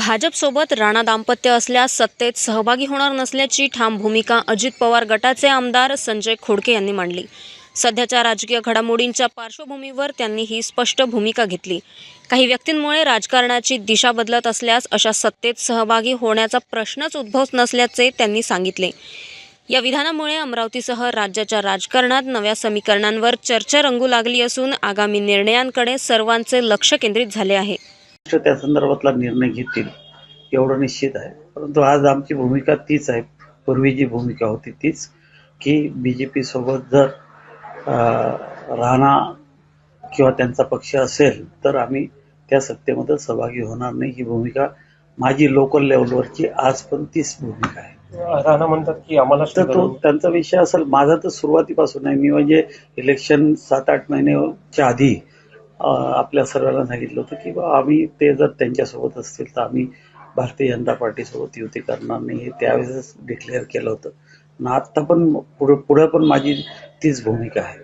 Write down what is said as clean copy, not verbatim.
भाजपसोबत राणा दाम्पत्य असल्यास सत्तेत सहभागी होणार नसल्याची ठाम भूमिका अजित पवार गटाचे आमदार संजय खोडके यांनी मांडली। सध्याच्या राजकीय घडामोडींच्या पार्श्वभूमीवर त्यांनी ही स्पष्ट भूमिका घेतली। काही व्यक्तींमुळे राजकारणाची दिशा बदलत असल्यास अशा सत्तेत सहभागी होण्याचा प्रश्नच उद्भवत नसल्याचे त्यांनी सांगितले। या विधानामुळे अमरावतीसह राज्याच्या राजकारणात नव्या समीकरणांवर चर्चा रंगू लागली असून आगामी निर्णयांकडे सर्वांचे लक्ष केंद्रित झाले आहे। त्या संदर्भातला निर्णय घेतील एवढं निश्चित आहे। परंतु आज आमची भूमिका तीच आहे, पूर्वी जी भूमिका होती तीच, की बीजेपी सोबत जर राणा किंवा त्यांचा पक्ष असेल तर आम्ही त्या सत्तेमध्ये सहभागी होणार नाही। ही भूमिका माझी लोकल लेवलवरची आज पण तीच भूमिका आहे। राणा म्हणतात की आम्हाला तो त्यांचा विषय असेल, माझा तर सुरुवातीपासून आहे। मी म्हणजे इलेक्शन 7-8 महिन्याच्या आधी आपल्या सर्वांना सांगितलं होतं की आम्ही ते जर त्यांच्यासोबत असतील तर आम्ही भारतीय जनता पार्टीसोबत युती करणार नाही, हे त्यावेळेस डिक्लेअर केलं होतं। आता पण पुढे पण माझी तीच भूमिका आहे।